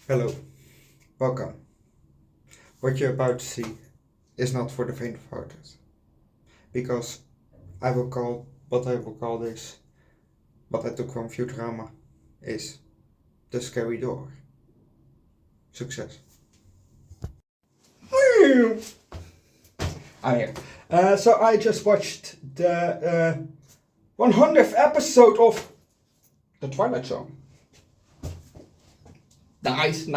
Hello, welcome. What you're about to see is not for the faint of heart, because I will call this, what I took from Futurama, is the scary door. Success. I'm here. So I just watched the 100th episode of the Twilight Zone. Nice.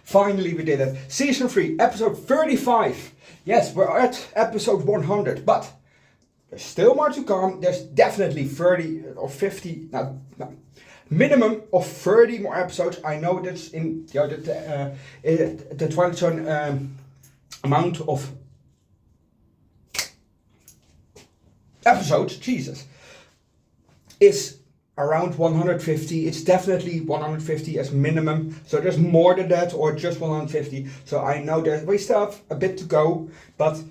Finally we did it. Season 3, episode 35. Yes, we're at episode 100, but there's still more to come. There's definitely 30 or 50, minimum of 30 more episodes. I know that's in the Twilight Zone amount of episodes, Jesus, is around 150. It's definitely 150 as minimum. So there's more than that, or just 150. So I know that we still have a bit to go, but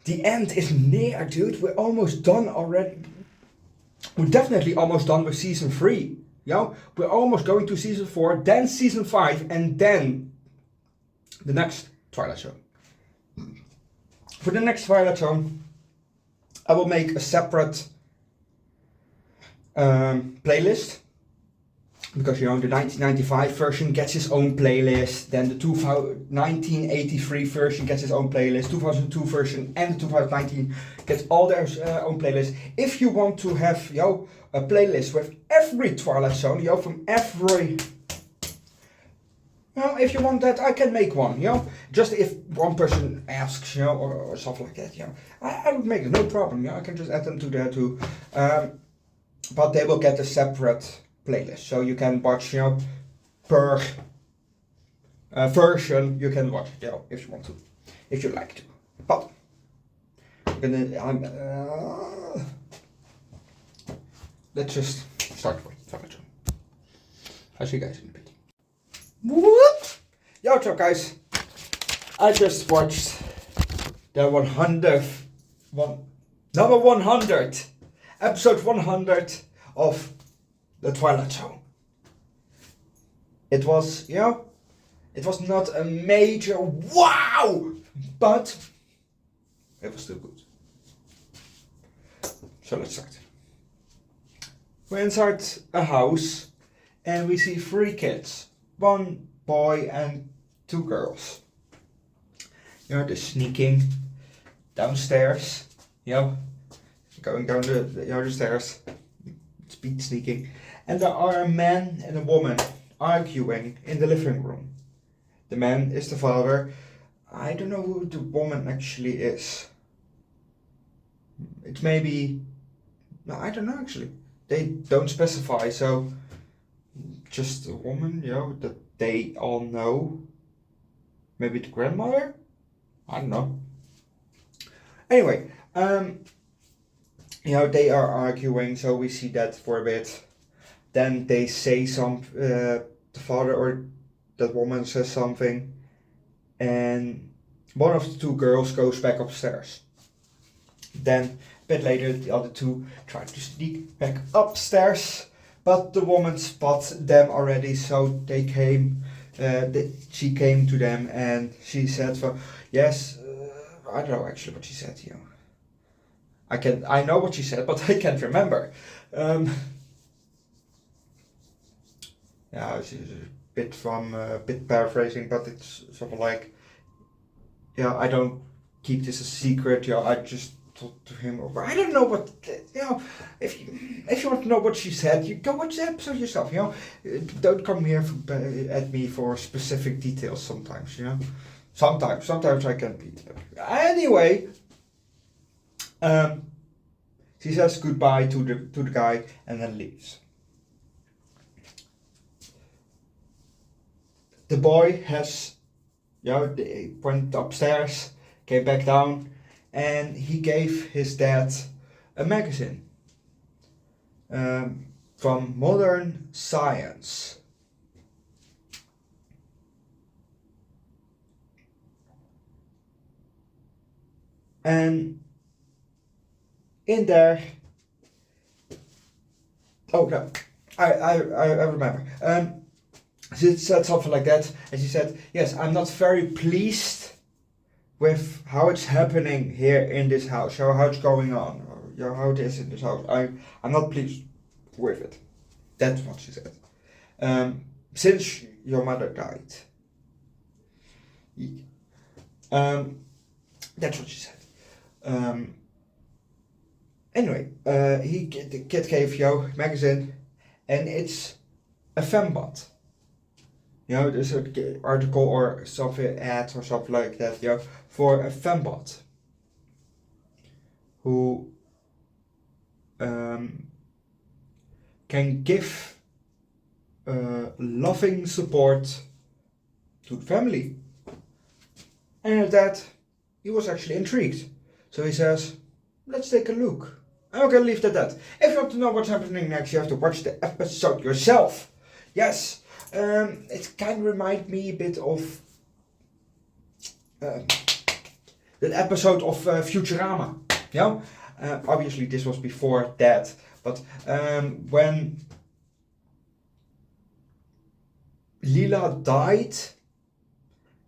the end is near, dude. We're almost done already. We're definitely almost done with season 3. We're almost going to season 4, then season 5, and then the next Twilight Zone. For the next Twilight Zone, I will make a separate playlist, because the 1995 version gets its own playlist, then the 1983 version gets its own playlist, 2002 version and the 2019 gets all their own playlists. If you want to have a playlist with every Twilight Zone, from every, if you want that, I can make one, just if one person asks, or something like that, I would make it, no problem, I can just add them to there too. But they will get a separate playlist, so you can watch, per version. You can watch it, if you want to, if you like to. But let's just start with Twilight Zone. I'll see you guys in a bit. Whoop! Yo, what's up, guys? I just watched the number 100. Episode 100 of the Twilight Zone. It was, it was not a major wow, but it was still good. So let's start. We're inside a house and we see 3 kids. 1 boy and 2 girls. They're sneaking downstairs, going down the stairs, speed sneaking, and there are a man and a woman arguing in the living room. The man is the father. I don't know who the woman actually is. It's maybe, no, I don't know actually. They don't specify, so just a woman, that they all know. Maybe the grandmother? I don't know. Anyway, they are arguing, so we see that for a bit. Then they say the father or that woman says something, and one of the 2 girls goes back upstairs. Then, a bit later, the other 2 try to sneak back upstairs, but the woman spots them already, so they came, she came to them, and she said, yes, I don't know actually what she said, I know what she said, but I can't remember. She's a bit paraphrasing, but it's something like, I don't keep this a secret, I just told to him, or I don't know what, if you want to know what she said, you go watch the episode yourself, don't come here at me for specific details sometimes, sometimes I can be. Anyway, she says goodbye to the guy and then leaves. The boy they went upstairs, came back down, and he gave his dad a magazine from Modern Science. And in there, oh no, I remember. she said something like that, and she said, yes, I'm not very pleased with how it's happening here in this house, how it's going on, or how it is in this house. I'm not pleased with it. That's what she said. Since your mother died. That's what she said. Anyway, the kid gave a magazine, and it's a fembot. There's an article or something, ad or something like that, for a fembot who can give loving support to the family. And at that, he was actually intrigued. So he says, let's take a look. I'm going to leave it at that. If you want to know what's happening next, you have to watch the episode yourself. Yes, it kind of reminds me a bit of that episode of Futurama. Obviously this was before that, but when Leela died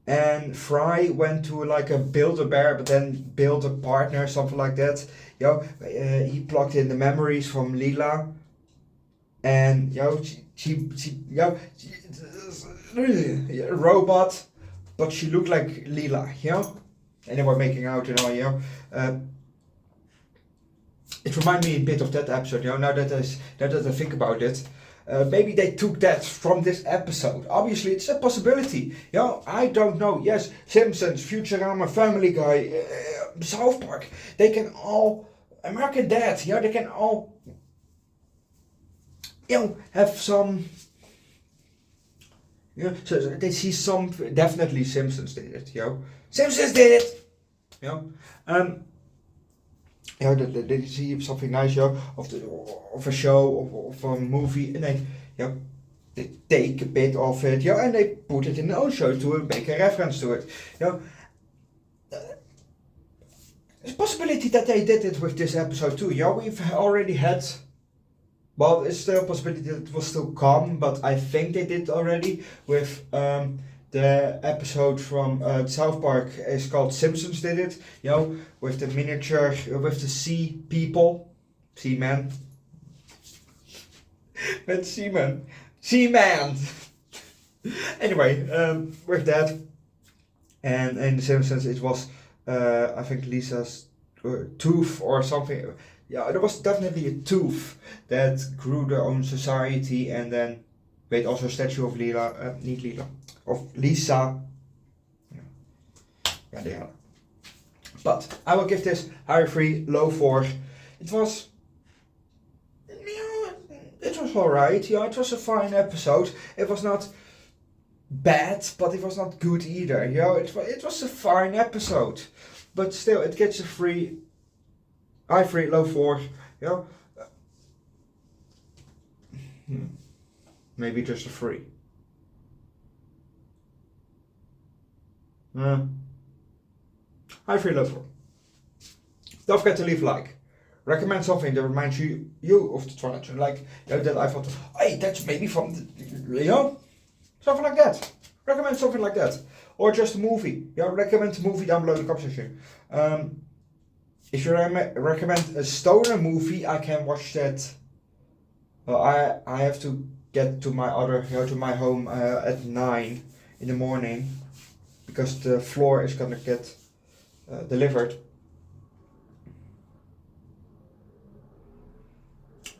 and Fry went to like a Build-A-Bear, but then build a partner, something like that. He plugged in the memories from Leela, and she a robot, but she looked like Leela, and they were making out, it reminded me a bit of that episode, now that I think about it. Maybe they took that from this episode. Obviously, it's a possibility. I don't know. Yes, Simpsons, Futurama, Family Guy, South Park. They can all, American Dad. They can all, have some. So they see some. Definitely, Simpsons did it. Simpsons did it. They see something nice, of a show, of a movie, and they take a bit of it, and they put it in their own show to make a reference to it, There's a possibility that they did it with this episode too, We've already had, well, it's still a possibility that it will still come, but I think they did already with, the episode from South Park is called Simpsons Did It, with the miniature, with the sea people, seaman, with seaman, anyway, with that, and in the Simpsons it was, I think Lisa's tooth or something, there was definitely a tooth that grew their own society, and then made also a statue of Leela, niet Leela, of Lisa. Yeah. But I will give this high 3, low 4. It was alright. It was a fine episode. It was not bad, but it was not good either. It was a fine episode. But still, it gets a 3, high 3, low 4. Maybe just a 3. High 3, low 4. Don't forget to leave a like. Recommend something that reminds you of the Twilight Zone. Like that I thought, hey, that's maybe from the, something like that. Recommend something like that. Or just a movie. Recommend a movie down below in the comment section. If you recommend a stoner movie, I can watch that. Well, I have to get to my to my home at 9 in the morning, because the floor is gonna get delivered.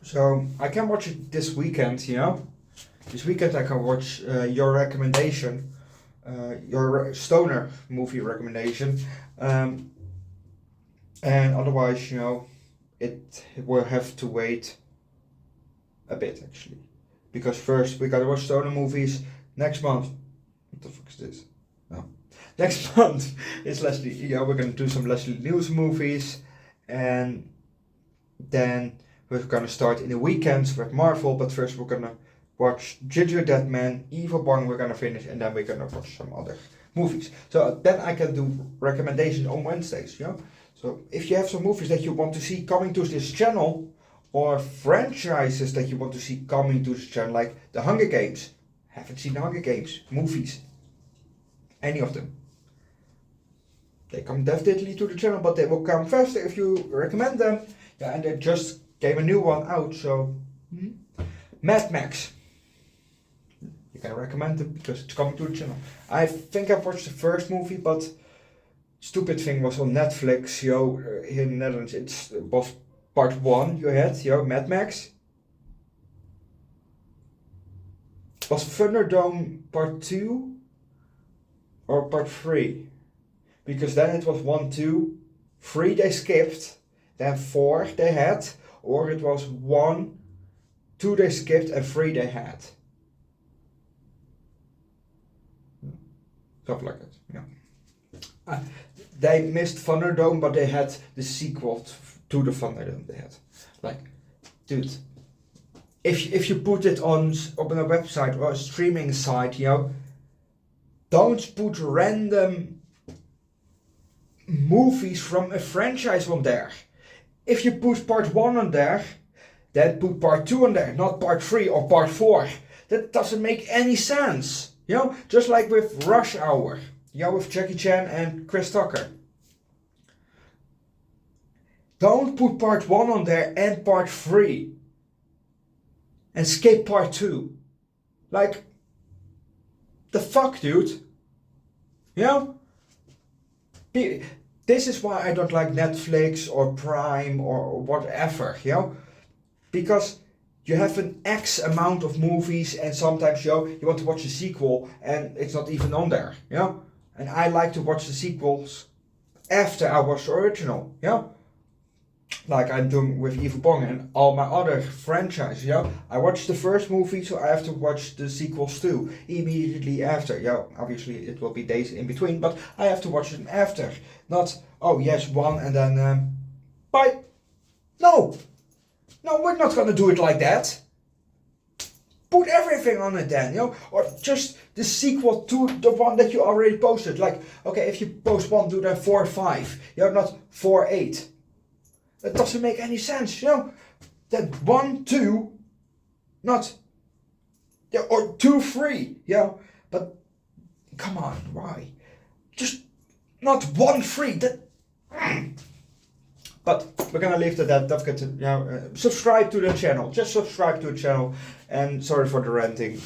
So I can watch it this weekend, This weekend I can watch your recommendation, your stoner movie recommendation, and otherwise, it will have to wait a bit actually, because first we gotta watch stoner movies next month. What the fuck is this? No. Next month is Leslie. We're gonna do some Leslie News movies, and then we're gonna start in the weekends with Marvel. But first we're gonna watch Ginger Deadman, Evil Bong. We're gonna finish, and then we're gonna watch some other movies. So then I can do recommendations on Wednesdays. So if you have some movies that you want to see coming to this channel, or franchises that you want to see coming to this channel, like The Hunger Games, haven't seen the Hunger Games movies, any of them. They come definitely to the channel, but they will come faster if you recommend them. Yeah, and they just gave a new one out, so Mad Max. You can recommend it because it's coming to the channel. I think I watched the first movie, but stupid thing was on Netflix, here in the Netherlands. It was part 1 you had, Mad Max. Was Thunderdome part 2 or part 3? Because then it was 1, 2, 3 they skipped, then 4 they had, or it was 1, 2 they skipped and 3 they had. Stuff like that, yeah. They missed Thunderdome, but they had the sequel to the Thunderdome they had. Like, dude, if you put it on a website or a streaming site, don't put random movies from a franchise on there. If you put part 1 on there, then put part 2 on there, not part 3 or part 4. That doesn't make any sense. Just like with Rush Hour, with Jackie Chan and Chris Tucker. Don't put part 1 on there and part 3. And skip part 2. Like, the fuck, dude? This is why I don't like Netflix or Prime or whatever, because you have an X amount of movies and sometimes you want to watch a sequel and it's not even on there, and I like to watch the sequels after I watch the original, like I'm doing with Evil Bong and all my other franchises, I watched the first movie, so I have to watch the sequels too, immediately after, obviously it will be days in between, but I have to watch them after, not, oh yes, one and then, bye. No, we're not gonna do it like that. Put everything on it then, or just the sequel to the one that you already posted, like, okay, if you post 1, do then 4, 5, not 4, 8. That doesn't make any sense, Then 1, 2, not, or 2, 3, but come on, why? Just not 1, 3, that. But we're gonna leave it at that. Don't forget to subscribe to the channel. Just subscribe to the channel. And sorry for the ranting.